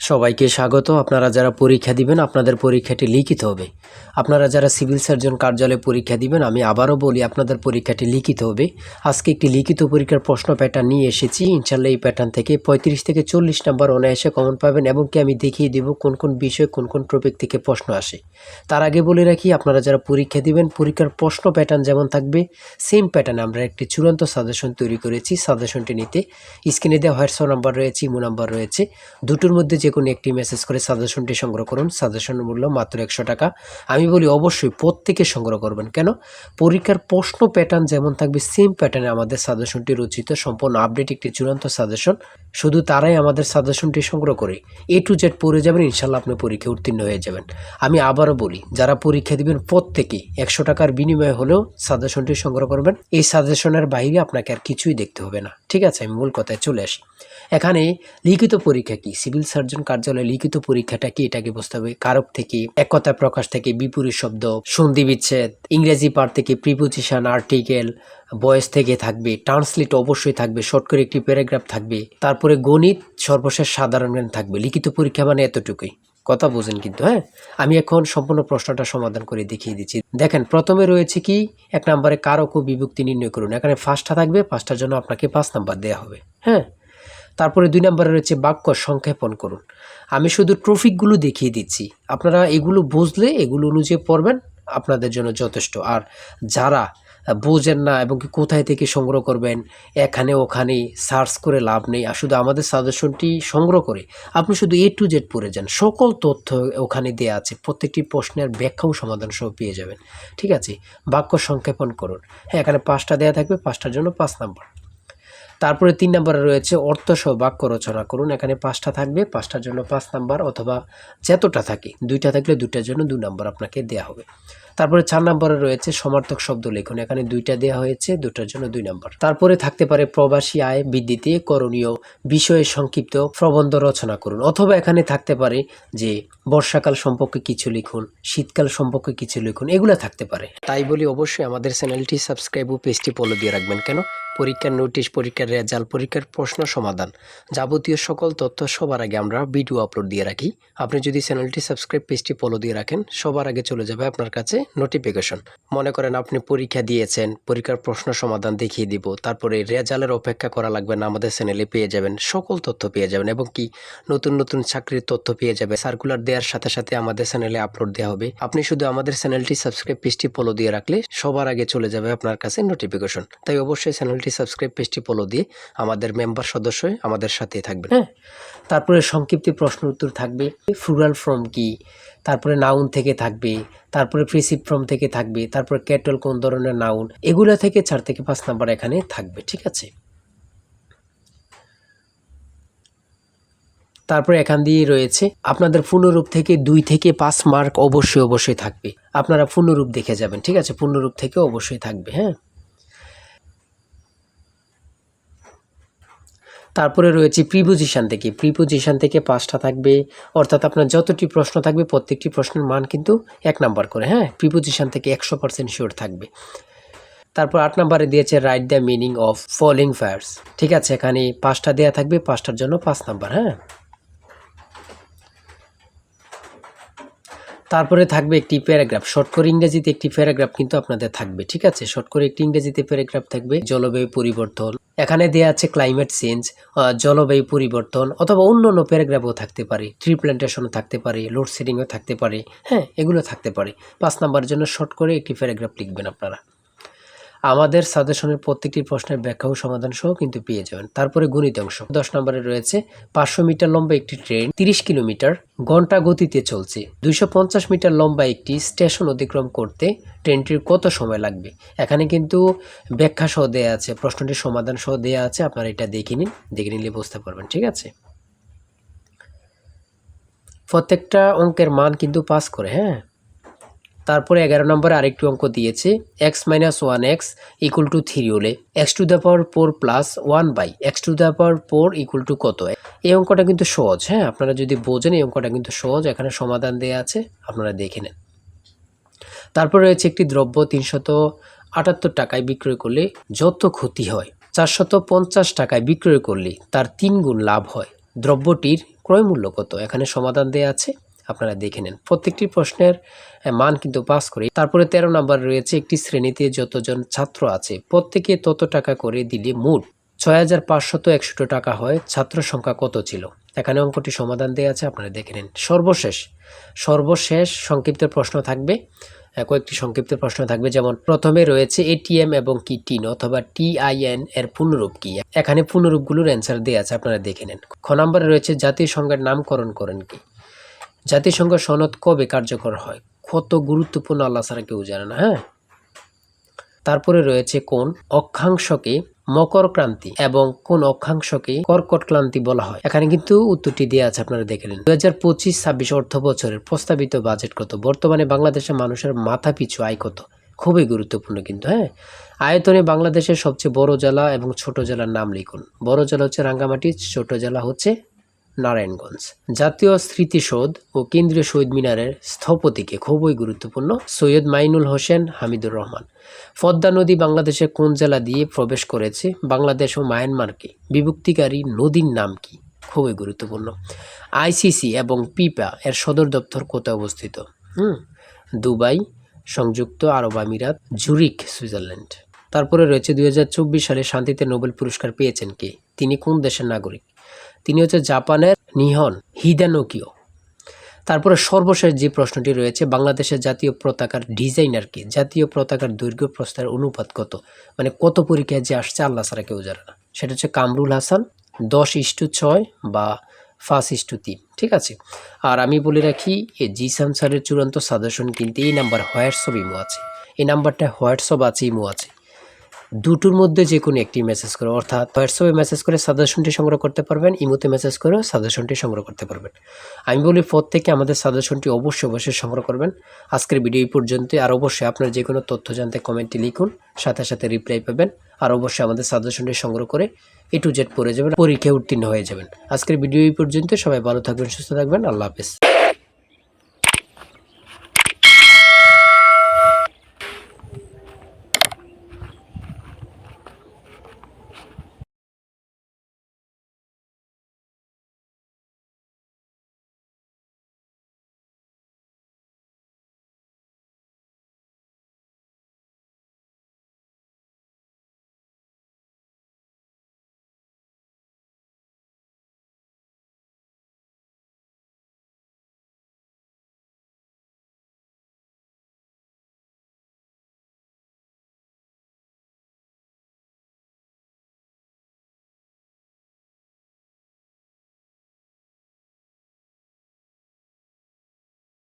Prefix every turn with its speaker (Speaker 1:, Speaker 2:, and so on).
Speaker 1: সবাইকে স্বাগত। আপনারা যারা পরীক্ষা দিবেন আপনাদের পরীক্ষাটি লিখিত হবে। আপনারা যারা সিভিল সার্জন কার্যালয়ে পরীক্ষা দিবেন আমি আবারও বলি আপনাদের পরীক্ষাটি লিখিত হবে। আজকে একটি লিখিত পরীক্ষার প্রশ্ন প্যাটার্ন নিয়ে এসেছি। ইনশাল্লাহ এই প্যাটার্ন থেকে 35 থেকে 40 নাম্বার অনায়াসে কমন পাবেন এবং কি আমি দেখিয়ে দেব কোন কোন বিষয় কোন কোন টপিক থেকে প্রশ্ন আসে। তার আগে বলে রাখি আপনারা যারা পরীক্ষা দিবেন পরীক্ষার প্রশ্ন প্যাটার্ন যেমন থাকবে সেম প্যাটার্নে আমরা একটি চূড়ান্ত সাজেশন তৈরি করেছি। সাজেশনটি নিতে স্ক্রিনে দেওয়া হোয়াটসঅ্যাপ নাম্বার রয়েছে, ইমো নাম্বার রয়েছে, দুটোর মধ্যে যে কোনো একটি মেসেজ করে সাজেশনটি সংগ্রহ করুন। সাজেশনের মূল্য মাত্র 100 টাকা। আমি বলি অবশ্যই প্রত্যেকে সংগ্রহ করবেন। কেন? পরীক্ষার প্রশ্ন প্যাটার্ন যেমন থাকবে সেম প্যাটার্নে আমাদের সাজেশনটি রচিত, সম্পূর্ণ আপডেট একটি চূড়ান্ত সাজেশন। শুধু তারাই আমাদের সাজেশনটি সংগ্রহ করে A to Z পড়ে যাবেন, ইনশাল্লাহ আপনি পরীক্ষায় উত্তীর্ণ হয়ে যাবেন। আমি আবারও বলি যারা পরীক্ষা দিবেন প্রত্যেকে 100 টাকার বিনিময়ে হলেও সাজেশনটি সংগ্রহ করবেন। এই সাজেশনের বাইরে আপনাকে আর কিছুই দেখতে হবে না। ঠিক আছে, আমি মূল কথায় চলে আসি। এখানে লিখিত পরীক্ষা কি, সিভিল সার্জন কার্যালয়ে লিখিত পরীক্ষাটা কি এটাকে বুঝতে হবে। কারক থেকে, এক কথা প্রকাশ থেকে, বিপরীত শব্দ, সন্ধি বিচ্ছেদ, ইংরেজি পার্ট থেকে, প্রিপোজিশন, আর্টিকেল, ভয়েস থেকে থাকবে, ট্রান্সলেট অবশ্যই থাকবে, শর্ট করে একটি প্যারাগ্রাফ থাকবে, তারপরে গণিত, সর্বশেষ সাধারণ জ্ঞান থাকবে। লিখিত পরীক্ষা মানে এতটুকুই, কথা বোঝেন কিন্তু। হ্যাঁ, আমি এখন সম্পূর্ণ প্রশ্নটা সমাধান করে দেখিয়ে দিচ্ছি। দেখেন, প্রথমে রয়েছে কি 1 নম্বরে কারক ও বিভক্তি নির্ণয় করুন। এখানে ফার্স্টটা থাকবে, ফার্স্টটার জন্য আপনাকে 5 নাম্বার দেওয়া হবে। হ্যাঁ, তারপরে 2 নম্বরে রয়েছে বাক্য সংক্ষেপণ করুন। আমি শুধু টপিকগুলো দেখিয়ে দিচ্ছি, আপনারা এগুলো বুঝলে এগুলো অনুযায়ী পড়বেন, আপনাদের জন্য যথেষ্ট। আর যারা বোঝেন না এবং কি কোথায় থেকে সংগ্রহ করবেন, এখানে ওখানে সার্চ করে লাভ নেই। আর শুধু আমাদের সাজেশনটি সংগ্রহ করে আপনি শুধু A to Z পড়ে যান, সকল তথ্য ওখানে দেওয়া আছে, প্রত্যেকটি প্রশ্নের ব্যাখ্যাও সমাধান সহ পেয়ে যাবেন। ঠিক আছে, বাক্য সংক্ষেপণ করুন। হ্যাঁ, এখানে 5টা দেওয়া থাকবে, 5টার জন্য 5 নাম্বার। তারপরে 3 নম্বরে রয়েছে অর্থসহ বাক্য রচনা করুন। এখানে 5টা থাকবে, 5টার জন্য 5 নাম্বার, অথবা যতটা থাকে 2টা থাকলে 2টার জন্য 2 নাম্বার আপনাকে দেওয়া হবে। তারপরে 4 নম্বরে রয়েছে সমার্থক শব্দ লিখুন। এখানে 2টা দেওয়া হয়েছে, 2টার জন্য 2 নাম্বার। তারপরে থাকতে পারে প্রবাসী আয় বৃদ্ধিতে করণীয় বিষয়ে সংক্ষিপ্ত প্রবন্ধ রচনা করুন, অথবা এখানে থাকতে পারে যে বর্ষাকাল সম্পর্কে কিছু লিখুন, শীতকাল সম্পর্কে কিছু লিখুন, এগুলো থাকতে পারে। তাই বলি অবশ্যই আমাদের চ্যানেলটি সাবস্ক্রাইব ও পেজটি ফলো দিয়ে রাখবেন। কেন? পরীক্ষার নোটিশ, পরীক্ষার রেজাল্ট, পরীক্ষার প্রশ্ন সমাধান, যাবতীয় সকল তথ্য সবার আগে আমরা ভিডিও আপলোড দিয়ে রাখি। আপনি যদি চ্যানেলটি সাবস্ক্রাইব, পেজটি ফলো দিয়ে রাখেন, সবার আগে চলে যাবে আপনার কাছে নোটিফিকেশন। মনে করেন আপনি পরীক্ষা দিয়েছেন, পরীক্ষার প্রশ্ন সমাধান দেখিয়ে দিব, তারপরে রেজাল্টের অপেক্ষা করা লাগবে না, আমাদের চ্যানেলে পেয়ে যাবেন, সকল তথ্য পেয়ে যাবেন, এবং কি নতুন নতুন চাকরির তথ্য পেয়ে যাবে। সার্কুলার দেওয়ার সাথে সাথে আমাদের চ্যানেলে আপলোড দেওয়া হবে। আপনি শুধু আমাদের চ্যানেলটি সাবস্ক্রাইব, পেজটি ফলো দিয়ে রাখলে সবার আগে চলে যাবে আপনার কাছে নোটিফিকেশন। তাই অবশ্যই চ্যানেলটি সাবস্ক্রাইব, পেজটি ফলো দিয়ে আমাদের মেম্বার সদস্য হয়ে আমাদের সাথে থাকবেন। হ্যাঁ, তারপরে সংক্ষিপ্ত প্রশ্ন উত্তর থাকবে। ফ্লুরাল ফর্ম কি, তারপরে নাউন থেকে থাকবে, তারপরে প্রিসিপ ফর্ম থেকে থাকবে, তারপরে ক্যাটল কোন ধরনের নাউন, এগুলো থেকে 4 থেকে 5 নাম্বার এখানে থাকবে। ঠিক আছে, তারপরে এখান দিয়ে রয়েছে আপনাদের পূর্ণরূপ থেকে 2 থেকে 5 মার্ক অবশ্যই থাকবে। আপনারা পূর্ণরূপ দেখে যাবেন। ঠিক আছে, পূর্ণরূপ থেকে অবশ্যই থাকবে। হ্যাঁ, তারপরে রয়েছে প্রিপোজিশন থেকে। প্রিপোজিশন থেকে 5টা থাকবে, অর্থাৎ আপনার যতটি প্রশ্ন থাকবে প্রত্যেকটি প্রশ্নের মান কিন্তু 1 নাম্বার করে। হ্যাঁ, প্রিপোজিশন থেকে 100% শিওর থাকবে। তারপর 8 নাম্বারে দিয়েছে write the meaning of following verbs. ঠিক আছে, এখানে 5টা দেওয়া থাকবে, 5টার জন্য 5 নাম্বার। হ্যাঁ, তারপরে থাকবে একটি প্যারাগ্রাফ, শর্ট করে ইংরেজিতে একটি প্যারাগ্রাফ কিন্তু আপনাদের থাকবে। ঠিক আছে, শর্ট করে একটি ইংরেজিতে প্যারাগ্রাফ থাকবে। জলবায়ু পরিবর্তন, এখানে দেয়া আছে ক্লাইমেট চেঞ্জ, জলবায়ু পরিবর্তন, অথবা অন্যান্য প্যারাগ্রাফও থাকতে পারে, ট্রি প্ল্যান্টেশনও থাকতে পারে, লোডশেডিংও থাকতে পারে। হ্যাঁ, এগুলো থাকতে পারে। 5 নাম্বারের জন্য শর্ট করে একটি প্যারাগ্রাফ লিখবেন আপনারা। আমাদের সাজেশনের প্রত্যেকটি প্রশ্নের ব্যাখ্যা ও সমাধান সহ কিন্তু পেয়ে যাবেন। তারপরে গণিত অংশ 10 নম্বরে রয়েছে 500 মিটার লম্বা একটি ট্রেন 30 কিলোমিটার ঘন্টা গতিতে চলছে। 250 মিটার লম্বা একটি স্টেশন অতিক্রম করতে ট্রেনটির কত সময় লাগবে। এখানে কিন্তু ব্যাখ্যা সহ দেওয়া আছে, প্রশ্নটির সমাধান সহ দেওয়া আছে, আপনারা এটা দেখে নিন, দেখে নিলে বুঝতে পারবেন। ঠিক আছে, প্রত্যেকটা অঙ্কের মান কিন্তু পাস করে। হ্যাঁ, তারপরে 11 নম্বরে আরেকটি অঙ্ক দিয়েছে x - 1x = 3 হলে x⁴ প্লাস 1/x⁴ কত। এই অঙ্কটা কিন্তু সহজ। হ্যাঁ, আপনারা যদি বোঝেন এই অঙ্কটা কিন্তু সহজ, এখানে সমাধান দেওয়া আছে, আপনারা দেখে নেন। তারপর রয়েছে একটি দ্রব্য 378 টাকায় বিক্রয় করলে যত ক্ষতি হয় 450 টাকায় বিক্রয় করলে তার 3 গুণ লাভ হয়। দ্রব্যটির ক্রয় মূল্য কত? এখানে সমাধান দেয়া আছে, আপনারা দেখে নেন। প্রত্যেকটি প্রশ্নের মান কিন্তু পাস করে। তারপরে 13 নম্বর রয়েছে, একটি শ্রেণীতে যতজন ছাত্র আছে প্রত্যেকে তত টাকা করে দিলে মোট 6561 টাকা হয়, ছাত্র সংখ্যা কত ছিল? এখানে অঙ্কটি সমাধান দেওয়া আছে, আপনারা দেখে নিন। সর্বশেষ সংক্ষিপ্ত প্রশ্ন থাকবে, কয়েকটি সংক্ষিপ্ত প্রশ্ন থাকবে। যেমন প্রথমে রয়েছে এটিএম এবং কি টিন অথবা টিআইএন এর পূর্ণরূপ কি? এখানে পূর্ণরূপগুলোর অ্যান্সার দেওয়া আছে, আপনারা দেখে নেন। খ নম্বরে রয়েছে জাতিসংঘের নামকরণ করেন কি? জাতিসংঘ সনদ কবে কার্যকর হয়? কত গুরুত্বপূর্ণ, আল্লাহ ছাড়া কেউ জানে না। হ্যাঁ, তারপরে রয়েছে কোন অক্ষাংশকে মকর ক্রান্তি এবং কোন অক্ষাংশকে কর্কট ক্রান্তি বলা হয়? এখানে কিন্তু উত্তরটি দেওয়া আছে, আপনারা দেখে নিন। 2025-26 অর্থ বছরের প্রস্তাবিত বাজেট কত? বর্তমানে বাংলাদেশের মানুষের মাথা পিছু আয় কত? খুবই গুরুত্বপূর্ণ কিন্তু। হ্যাঁ, আয়তনে বাংলাদেশের সবচেয়ে বড় জেলা এবং ছোট জেলার নাম লিখুন। বড় জেলা হচ্ছে রাঙ্গামাটি, ছোট জেলা হচ্ছে নারায়ণগঞ্জ। জাতীয় স্মৃতিসৌধ ও কেন্দ্রীয় শহীদ মিনারের স্থপতিকে? খুবই গুরুত্বপূর্ণ, সৈয়দ মাইনুল হোসেন হামিদুর রহমান। পদ্মা নদী বাংলাদেশের কোন জেলা দিয়ে প্রবেশ করেছে? বাংলাদেশ ও মায়ানমারকে বিভক্তিকারী নদীর নাম কি? খুবই গুরুত্বপূর্ণ। আইসিসি এবং পিপা এর সদর দপ্তর কোথায় অবস্থিত? দুবাই, সংযুক্ত আরব আমিরাত, জুরিক, সুইজারল্যান্ড। তারপরে রয়েছে 2024 সালে শান্তিতে নোবেল পুরস্কার পেয়েছেন কে? তিনি কোন দেশের নাগরিক? তিনি হচ্ছে জাপানের নিহন হিদানোকিও। তারপরে সর্বশেষ যে প্রশ্নটি রয়েছে, বাংলাদেশের জাতীয় পতাকার ডিজাইনার কে? জাতীয় পতাকার দৈর্ঘ্য প্রস্থের অনুপাত কত? মানে কত পরীক্ষায় যে আসছে আল্লাহ ছাড়া কেউ জানে না। সেটা হচ্ছে কামরুল হাসান, 10:6 বা 5:3। ঠিক আছে। আর আমি বলে রাখি, এই জিসান স্যারের চূড়ান্ত সাজেশন কিন্তু এই নাম্বার হোয়াটসঅ্যাপ ইমো আছে, এই নাম্বারটা হোয়াটসঅ্যাপ আছে, ইমো আছে। দুটোর মধ্যে যে কোনো একটি মেসেজ করে, অর্থাৎ হোয়াটসঅ্যাপে মেসেজ করে সাজেশনটি সংগ্রহ করতে পারবেন, ইমোতে মেসেজ করে সাজেশনটি সংগ্রহ করতে পারবেন। আমি বলি প্রত্যেকে আমাদের সাজেশনটি অবশ্যই সংগ্রহ করবেন। আজকের ভিডিও এই পর্যন্ত। আর অবশ্যই আপনার যে কোনো তথ্য জানতে কমেন্টে লিখুন, সাথে সাথে রিপ্লাই পাবেন। আর অবশ্যই আমাদের সাজেশনটি সংগ্রহ করে A to Z পড়ে যাবেন, পরীক্ষায় উত্তীর্ণ হয়ে যাবেন। আজকের ভিডিও এই পর্যন্ত। সবাই ভালো থাকবেন, সুস্থ থাকবেন। আল্লাহ হাফেজ।